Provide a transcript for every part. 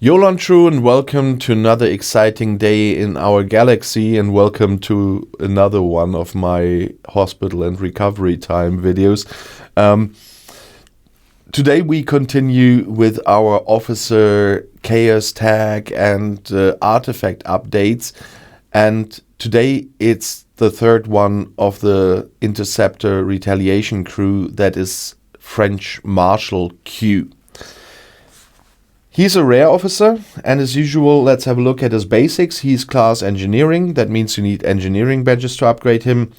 Yolan True, and welcome to another exciting day in our galaxy, and welcome to another one of my hospital and recovery time videos. Today we continue with our officer chaos tag and artifact updates, and today it's the third one of the interceptor retaliation crew, that is French Marshal Q. He's a rare officer, and as usual, let's have a look at his basics. He's class engineering. That means you need engineering badges to upgrade him.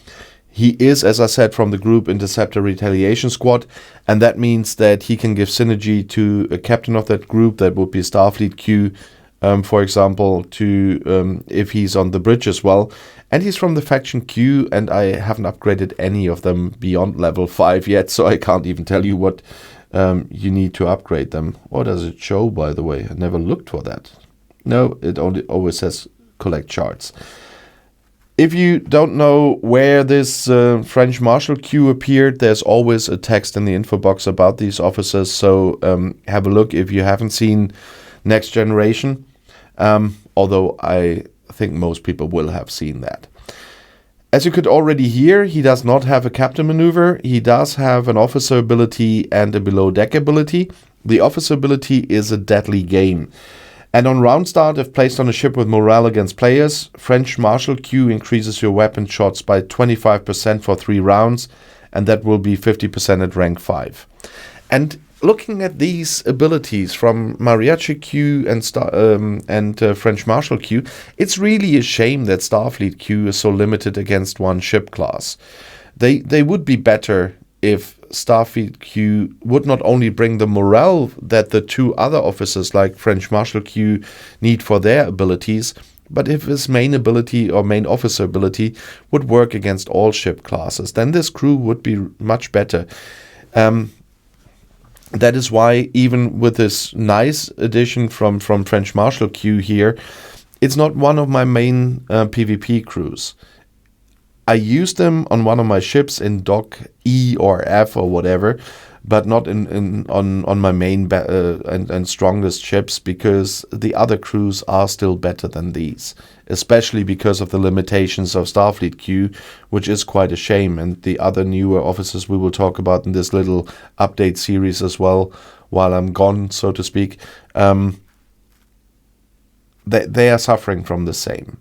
He is, as I said, from the group Interceptor Retaliation Squad, and that means that he can give synergy to a captain of that group. That would be Starfleet Q, for example, to if he's on the bridge as well. And he's from the faction Q, and I haven't upgraded any of them beyond level 5 yet, so I can't even tell you what you need to upgrade them. What does it show, by the way? I never looked for that. No, it always says collect shards. If you don't know where this French Marshal Q appeared, there's always a text in the info box about these officers, so have a look if you haven't seen Next Generation, although I think most people will have seen that. As you could already hear, he does not have a captain maneuver. He does have an officer ability and a below deck ability. The officer ability is a deadly game. And on round start, if placed on a ship with morale against players, French Marshal Q increases your weapon shots by 25% for 3 rounds, and that will be 50% at rank 5. And looking at these abilities from Mariachi Q and French Marshal Q, it's really a shame that Starfleet Q is so limited against one ship class. They would be better if Starfleet Q would not only bring the morale that the 2 other officers like French Marshal Q need for their abilities, but if his main ability or main officer ability would work against all ship classes, then this crew would be much better. That is why, even with this nice addition from French Marshal Q here, it's not one of my main PvP crews. I used them on one of my ships in Dock E or F or whatever, but not on my main and strongest ships, because the other crews are still better than these, especially because of the limitations of Starfleet Q, which is quite a shame, and the other newer officers we will talk about in this little update series as well, while I'm gone, so to speak. They are suffering from the same.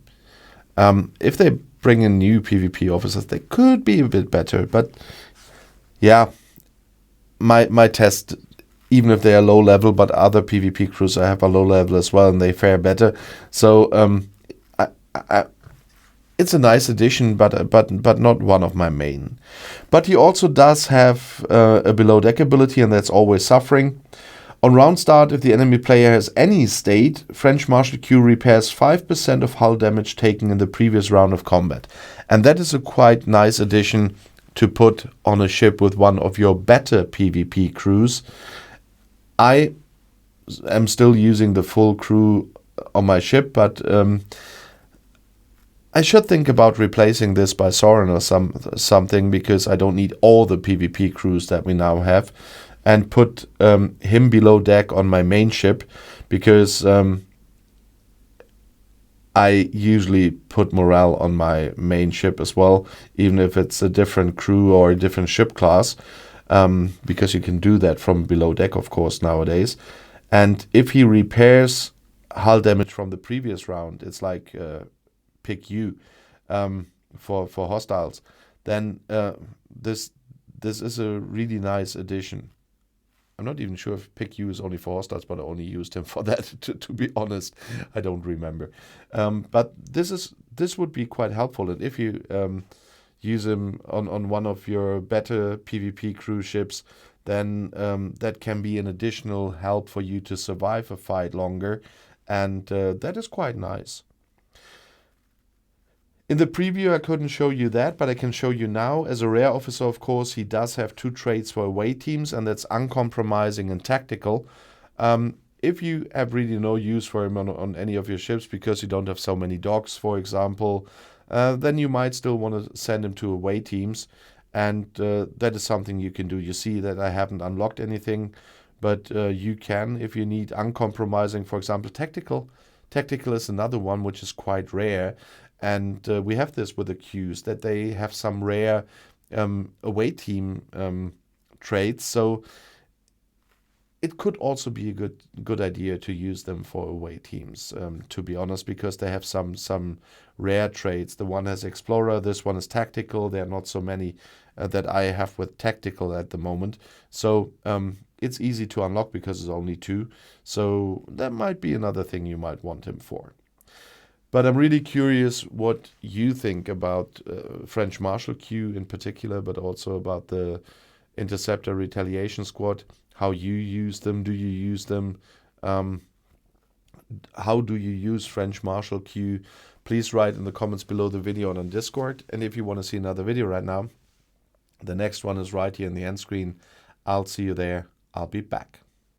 If they bring in new PvP officers, they could be a bit better, but yeah, my test, even if they are low level, but other PvP crews I have a low level as well, and they fare better. So it's a nice addition, but not one of my main. But he also does have a below deck ability, and that's always suffering. On round start, if the enemy player has any state, French Marshal Q repairs 5% of hull damage taken in the previous round of combat. And that is a quite nice addition to put on a ship with one of your better PvP crews. I am still using the full crew on my ship, but I should think about replacing this by Soren or something, because I don't need all the PvP crews that we now have, and put him below deck on my main ship, because I usually put morale on my main ship as well, even if it's a different crew or a different ship class, because you can do that from below deck, of course, nowadays. And if he repairs hull damage from the previous round, it's like pick you for hostiles, then this is a really nice addition. I'm not even sure if pick you is only for hostiles, but I only used him for that, to be honest. I don't remember. But this would be quite helpful, and if you use him on one of your better PvP cruise ships, then that can be an additional help for you to survive a fight longer, and that is quite nice. In the preview, I couldn't show you that, but I can show you now. As a rare officer, of course, he does have 2 traits for away teams, and that's uncompromising and tactical. If you have really no use for him on any of your ships, because you don't have so many docks, for example, then you might still want to send him to away teams, and that is something you can do. You see that I haven't unlocked anything, but you can, if you need uncompromising, for example, tactical. Tactical is another one which is quite rare, and we have this with the Qs, that they have some rare away team traits. So it could also be a good idea to use them for away teams, to be honest, because they have some rare traits. The one has Explorer, this one is Tactical. There are not so many that I have with Tactical at the moment. So it's easy to unlock because it's only 2. So that might be another thing you might want him for. But I'm really curious what you think about French Marshal Q in particular, but also about the Interceptor Retaliation Squad, how you use them. Do you use them? How do you use French Marshal Q? Please write in the comments below the video and on Discord. And if you want to see another video right now, the next one is right here in the end screen. I'll see you there. I'll be back.